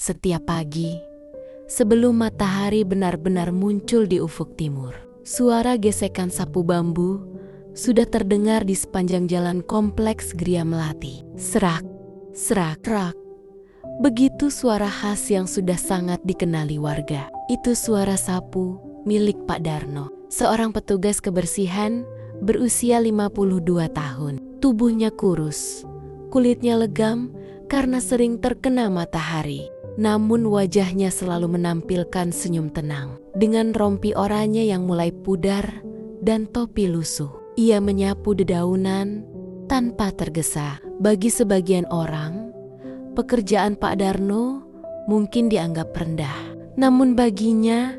Setiap pagi, sebelum matahari benar-benar muncul di ufuk timur, suara gesekan sapu bambu sudah terdengar di sepanjang jalan kompleks Gria Melati. Serak, serak, serak. Begitu suara khas yang sudah sangat dikenali warga. Itu suara sapu milik Pak Darno, seorang petugas kebersihan berusia 52 tahun. Tubuhnya kurus, kulitnya legam karena sering terkena matahari. Namun wajahnya selalu menampilkan senyum tenang. Dengan rompi oranye yang mulai pudar dan topi lusuh, ia menyapu dedaunan tanpa tergesa. Bagi sebagian orang, pekerjaan Pak Darno mungkin dianggap rendah. Namun baginya,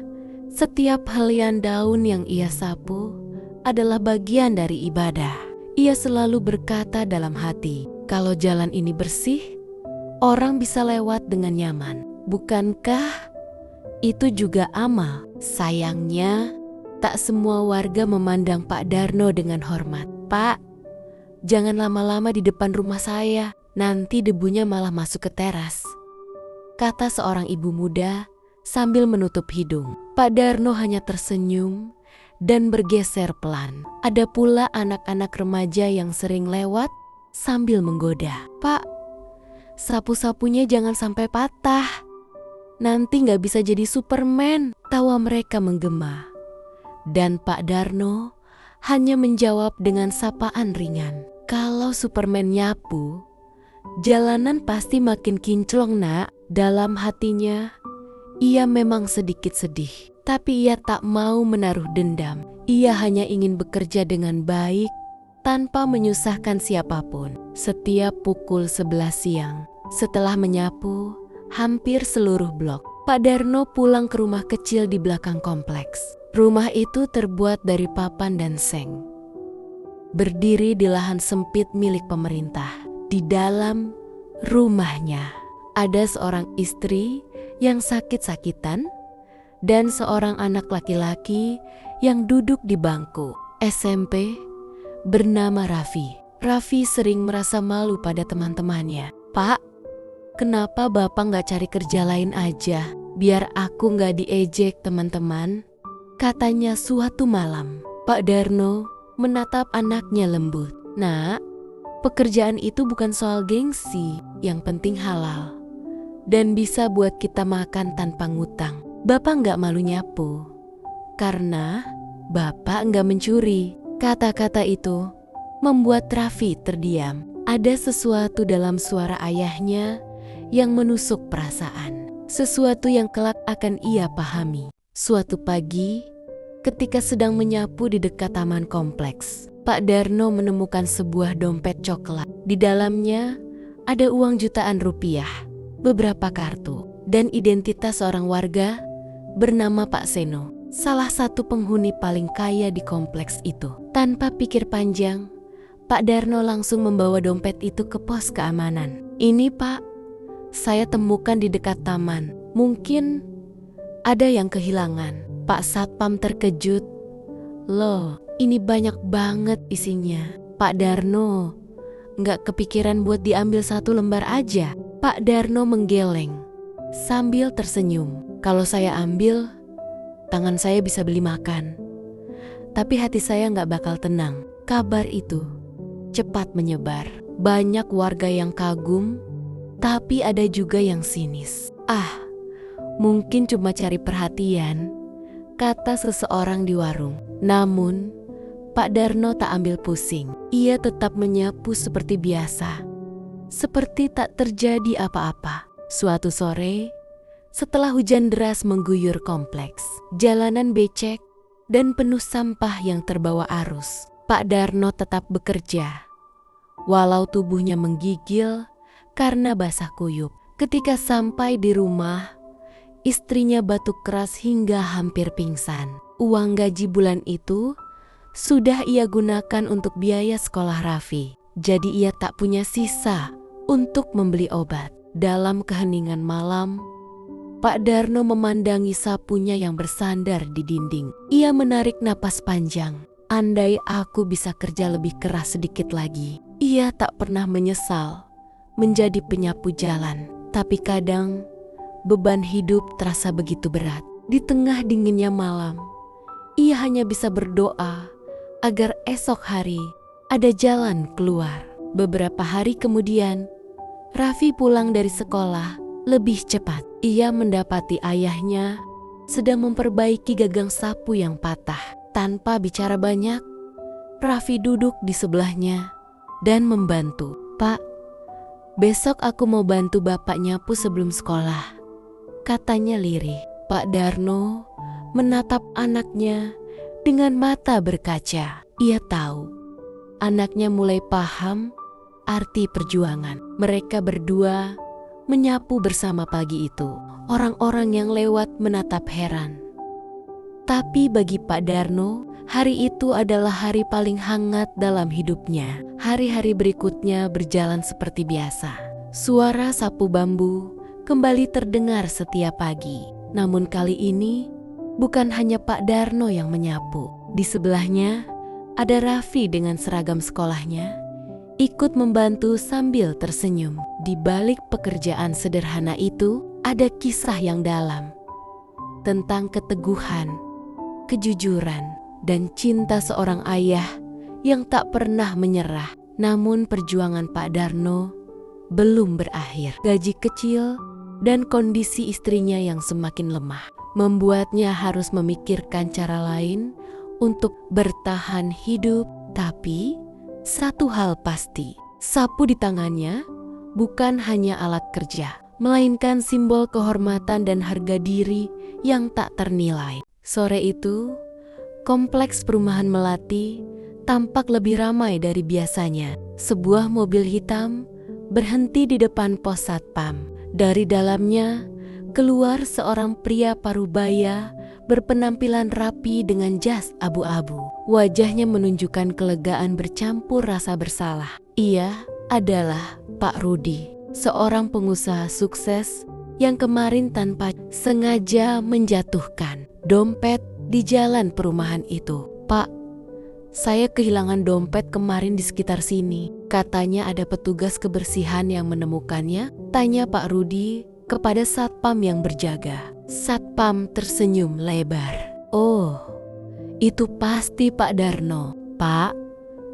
setiap helaian daun yang ia sapu adalah bagian dari ibadah. Ia selalu berkata dalam hati, kalau jalan ini bersih, orang bisa lewat dengan nyaman. Bukankah itu juga amal? Sayangnya, tak semua warga memandang Pak Darno dengan hormat. Pak, jangan lama-lama di depan rumah saya, nanti debunya malah masuk ke teras, kata seorang ibu muda sambil menutup hidung. Pak Darno hanya tersenyum dan bergeser pelan. Ada pula anak-anak remaja yang sering lewat sambil menggoda. Pak, sapu-sapunya jangan sampai patah, nanti gak bisa jadi Superman, tawa mereka menggema. Dan Pak Darno hanya menjawab dengan sapaan ringan. Kalau Superman nyapu, jalanan pasti makin kinclong nak. Dalam hatinya, ia memang sedikit sedih, tapi ia tak mau menaruh dendam. Ia hanya ingin bekerja dengan baik tanpa menyusahkan siapapun. Setiap pukul 11 siang, setelah menyapu hampir seluruh blok, Pak Darno pulang ke rumah kecil di belakang kompleks. Rumah itu terbuat dari papan dan seng, berdiri di lahan sempit milik pemerintah. Di dalam rumahnya ada seorang istri yang sakit-sakitan dan seorang anak laki-laki yang duduk di bangku SMP bernama Raffi. Raffi sering merasa malu pada teman-temannya. Pak, kenapa Bapak gak cari kerja lain aja, biar aku gak diejek teman-teman? Katanya suatu malam. Pak Darno menatap anaknya lembut. Nak, pekerjaan itu bukan soal gengsi, yang penting halal dan bisa buat kita makan tanpa ngutang. Bapak gak malu nyapu, karena Bapak gak mencuri. Kata-kata itu membuat Raffi terdiam. Ada sesuatu dalam suara ayahnya yang menusuk perasaan. Sesuatu yang kelak akan ia pahami. Suatu pagi, ketika sedang menyapu di dekat taman kompleks, Pak Darno menemukan sebuah dompet coklat. Di dalamnya ada uang jutaan rupiah, beberapa kartu, dan identitas seorang warga bernama Pak Seno, salah satu penghuni paling kaya di kompleks itu. Tanpa pikir panjang, Pak Darno langsung membawa dompet itu ke pos keamanan. Ini Pak, saya temukan di dekat taman. Mungkin ada yang kehilangan. Pak Satpam terkejut. Loh, ini banyak banget isinya. Pak Darno nggak kepikiran buat diambil satu lembar aja. Pak Darno menggeleng sambil tersenyum. Kalau saya ambil, tangan saya bisa beli makan. Tapi hati saya nggak bakal tenang. Kabar itu cepat menyebar. Banyak warga yang kagum, tapi ada juga yang sinis. Mungkin cuma cari perhatian, kata seseorang di warung. Namun, Pak Darno tak ambil pusing. Ia tetap menyapu seperti biasa, seperti tak terjadi apa-apa. Suatu sore, setelah hujan deras mengguyur kompleks, jalanan becek dan penuh sampah yang terbawa arus, Pak Darno tetap bekerja, walau tubuhnya menggigil karena basah kuyup. Ketika sampai di rumah, istrinya batuk keras hingga hampir pingsan. Uang gaji bulan itu sudah ia gunakan untuk biaya sekolah Raffi. Jadi ia tak punya sisa untuk membeli obat. Dalam keheningan malam, Pak Darno memandangi sapunya yang bersandar di dinding. Ia menarik napas panjang. Andai aku bisa kerja lebih keras sedikit lagi. Ia tak pernah menyesal menjadi penyapu jalan. Tapi kadang beban hidup terasa begitu berat. Di tengah dinginnya malam, ia hanya bisa berdoa agar esok hari ada jalan keluar. Beberapa hari kemudian, Raffi pulang dari sekolah lebih cepat. Ia mendapati ayahnya sedang memperbaiki gagang sapu yang patah. Tanpa bicara banyak, Raffi duduk di sebelahnya dan membantu. "Pak, besok aku mau bantu bapak nyapu sebelum sekolah," katanya lirih. Pak Darno menatap anaknya dengan mata berkaca. Ia tahu anaknya mulai paham arti perjuangan. Mereka berdua menyapu bersama pagi itu. Orang-orang yang lewat menatap heran. Tapi bagi Pak Darno, hari itu adalah hari paling hangat dalam hidupnya. Hari-hari berikutnya berjalan seperti biasa. Suara sapu bambu kembali terdengar setiap pagi. Namun kali ini bukan hanya Pak Darno yang menyapu. Di sebelahnya ada Raffi dengan seragam sekolahnya, ikut membantu sambil tersenyum. Di balik pekerjaan sederhana itu ada kisah yang dalam tentang keteguhan, kejujuran, dan cinta seorang ayah yang tak pernah menyerah. Namun perjuangan Pak Darno belum berakhir. Gaji kecil dan kondisi istrinya yang semakin lemah membuatnya harus memikirkan cara lain untuk bertahan hidup. Tapi satu hal pasti, sapu di tangannya bukan hanya alat kerja, melainkan simbol kehormatan dan harga diri yang tak ternilai. Sore itu, kompleks perumahan Melati tampak lebih ramai dari biasanya. Sebuah mobil hitam berhenti di depan pos satpam. Dari dalamnya keluar seorang pria parubaya berpenampilan rapi dengan jas abu-abu. Wajahnya menunjukkan kelegaan bercampur rasa bersalah. Ia adalah Pak Rudi, seorang pengusaha sukses yang kemarin tanpa sengaja menjatuhkan dompet di jalan perumahan itu. "Pak, saya kehilangan dompet kemarin di sekitar sini. Katanya ada petugas kebersihan yang menemukannya," tanya Pak Rudi kepada satpam yang berjaga. Satpam tersenyum lebar. "Oh, itu pasti Pak Darno." "Pak,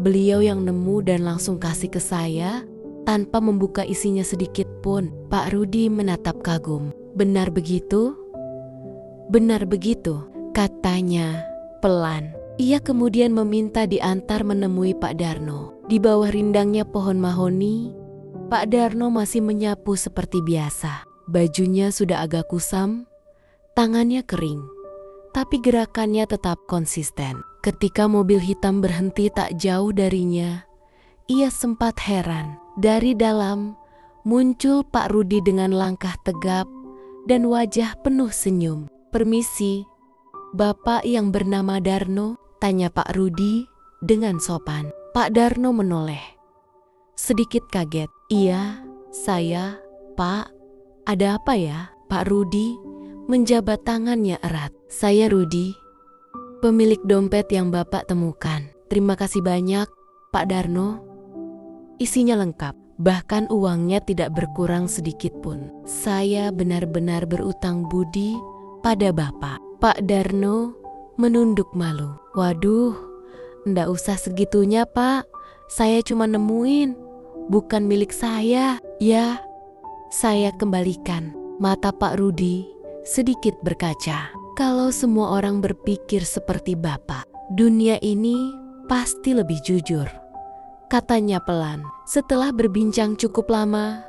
beliau yang nemu dan langsung kasih ke saya tanpa membuka isinya sedikit pun." Pak Rudi menatap kagum. "Benar begitu?" "Benar begitu," katanya pelan. Ia kemudian meminta diantar menemui Pak Darno. Di bawah rindangnya pohon mahoni, Pak Darno masih menyapu seperti biasa. Bajunya sudah agak kusam, tangannya kering, tapi gerakannya tetap konsisten. Ketika mobil hitam berhenti tak jauh darinya, ia sempat heran. Dari dalam muncul Pak Rudi dengan langkah tegap dan wajah penuh senyum. "Permisi, Bapak yang bernama Darno?" tanya Pak Rudi dengan sopan. Pak Darno menoleh, sedikit kaget. "Iya, saya, Pak. Ada apa ya?" Pak Rudi menjabat tangannya erat. "Saya Rudi, pemilik dompet yang Bapak temukan." "Terima kasih banyak, Pak Darno. Isinya lengkap, bahkan uangnya tidak berkurang sedikit pun. Saya benar-benar berutang budi pada Bapak." Pak Darno menunduk malu. "Waduh, ndak usah segitunya, Pak. Saya cuma nemuin, bukan milik saya." "Ya, saya kembalikan." Mata Pak Rudi sedikit berkaca. Kalau semua orang berpikir seperti Bapak, dunia ini pasti lebih jujur, katanya pelan. Setelah berbincang cukup lama,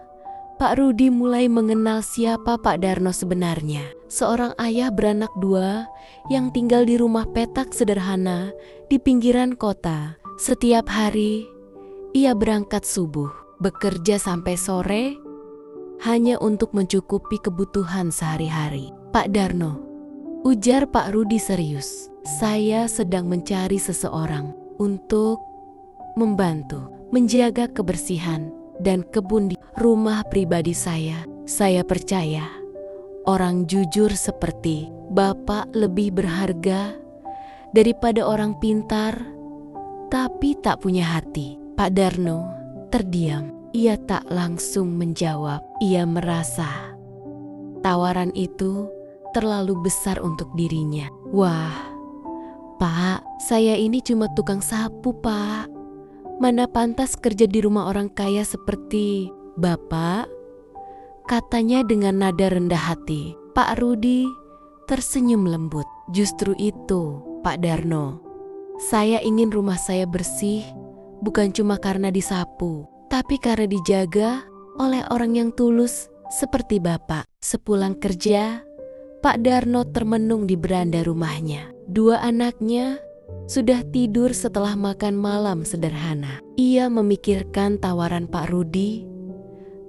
Pak Rudi mulai mengenal siapa Pak Darno sebenarnya. Seorang ayah beranak dua yang tinggal di rumah petak sederhana di pinggiran kota. Setiap hari, ia berangkat subuh, bekerja sampai sore, hanya untuk mencukupi kebutuhan sehari-hari. "Pak Darno," ujar Pak Rudi serius, "saya sedang mencari seseorang untuk membantu menjaga kebersihan dan kebun di rumah pribadi saya. Saya percaya orang jujur seperti Bapak lebih berharga daripada orang pintar tapi tak punya hati." Pak Darno terdiam. Ia tak langsung menjawab. Ia merasa Tawaran itu terlalu besar untuk dirinya. Wah, Pak, saya ini cuma tukang sapu, Pak. Mana pantas kerja di rumah orang kaya seperti Bapak? Katanya dengan nada rendah hati. Pak Rudi tersenyum lembut. Justru itu, Pak Darno. Saya ingin rumah saya bersih, bukan cuma karena disapu, tapi karena dijaga oleh orang yang tulus seperti Bapak. Sepulang kerja, Pak Darno termenung di beranda rumahnya. Dua anaknya sudah tidur setelah makan malam sederhana. Ia memikirkan tawaran Pak Rudi.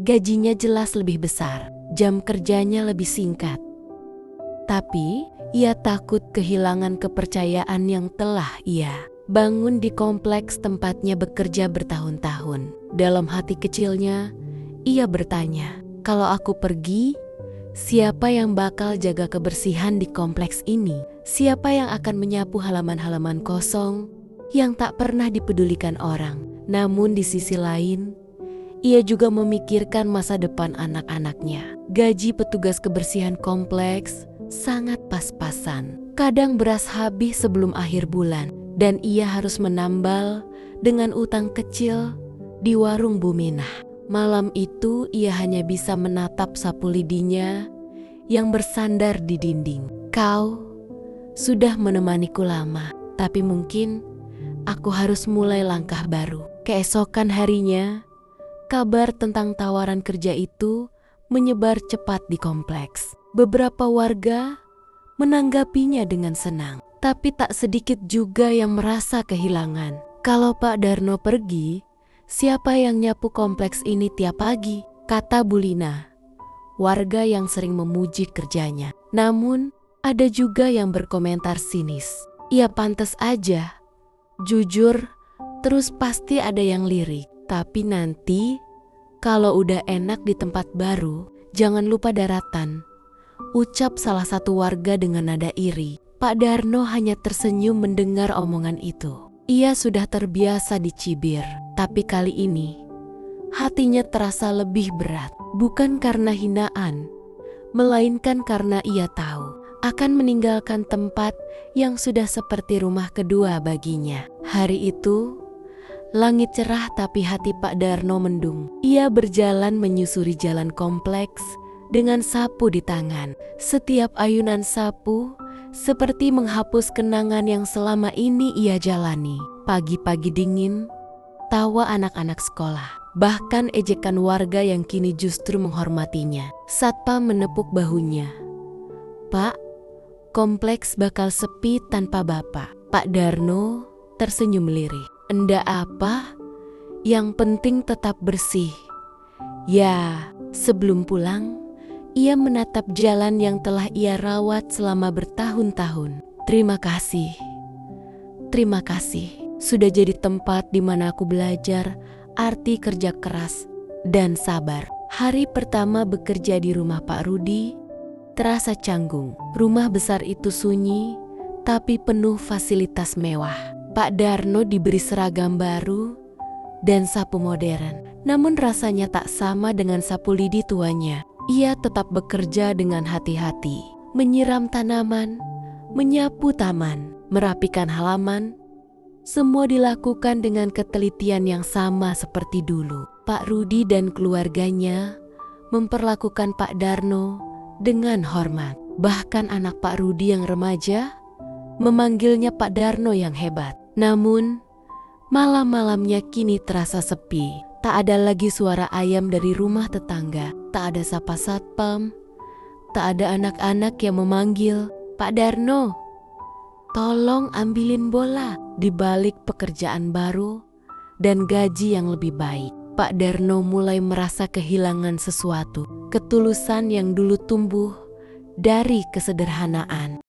Gajinya jelas lebih besar, jam kerjanya lebih singkat. Tapi ia takut kehilangan kepercayaan yang telah ia bangun di kompleks tempatnya bekerja bertahun-tahun. Dalam hati kecilnya, ia bertanya, kalau aku pergi, siapa yang bakal jaga kebersihan di kompleks ini? Siapa yang akan menyapu halaman-halaman kosong yang tak pernah dipedulikan orang? Namun di sisi lain, ia juga memikirkan masa depan anak-anaknya. Gaji petugas kebersihan kompleks sangat pas-pasan. Kadang beras habis sebelum akhir bulan dan ia harus menambal dengan utang kecil di warung Buminah. Malam itu ia hanya bisa menatap sapu lidinya yang bersandar di dinding. Kau sudah menemaniku lama, tapi mungkin aku harus mulai langkah baru. Keesokan harinya, kabar tentang tawaran kerja itu menyebar cepat di kompleks. Beberapa warga menanggapinya dengan senang, tapi tak sedikit juga yang merasa kehilangan. Kalau Pak Darno pergi, siapa yang nyapu kompleks ini tiap pagi? Kata Bulina, warga yang sering memuji kerjanya. Namun, ada juga yang berkomentar sinis. Ia pantas aja, jujur, terus pasti ada yang lirik. Tapi nanti, kalau udah enak di tempat baru, jangan lupa daratan. Ucap salah satu warga dengan nada iri. Pak Darno hanya tersenyum mendengar omongan itu. Ia sudah terbiasa dicibir, tapi kali ini hatinya terasa lebih berat. Bukan karena hinaan, melainkan karena ia tahu akan meninggalkan tempat yang sudah seperti rumah kedua baginya. Hari itu, langit cerah tapi hati Pak Darno mendung. Ia berjalan menyusuri jalan kompleks dengan sapu di tangan. Setiap ayunan sapu seperti menghapus kenangan yang selama ini ia jalani. Pagi-pagi dingin, tawa anak-anak sekolah, bahkan ejekan warga yang kini justru menghormatinya. Satpam menepuk bahunya. Pak, kompleks bakal sepi tanpa Bapak. Pak Darno tersenyum lirih. Endak apa, yang penting tetap bersih. Ya, sebelum pulang, ia menatap jalan yang telah ia rawat selama bertahun-tahun. Terima kasih sudah jadi tempat di mana aku belajar arti kerja keras dan sabar. Hari pertama bekerja di rumah Pak Rudi terasa canggung. Rumah besar itu sunyi, tapi penuh fasilitas mewah. Pak Darno diberi seragam baru dan sapu modern. Namun rasanya tak sama dengan sapu lidi tuanya. Ia tetap bekerja dengan hati-hati, menyiram tanaman, menyapu taman, merapikan halaman. Semua dilakukan dengan ketelitian yang sama seperti dulu. Pak Rudi dan keluarganya memperlakukan Pak Darno dengan hormat. Bahkan anak Pak Rudi yang remaja memanggilnya Pak Darno yang hebat. Namun, malam-malamnya kini terasa sepi. Tak ada lagi suara ayam dari rumah tetangga. Tak ada sapa satpam. Tak ada anak-anak yang memanggil, Pak Darno, tolong ambilin bola. Di balik pekerjaan baru dan gaji yang lebih baik, Pak Darno mulai merasa kehilangan sesuatu. Ketulusan yang dulu tumbuh dari kesederhanaan.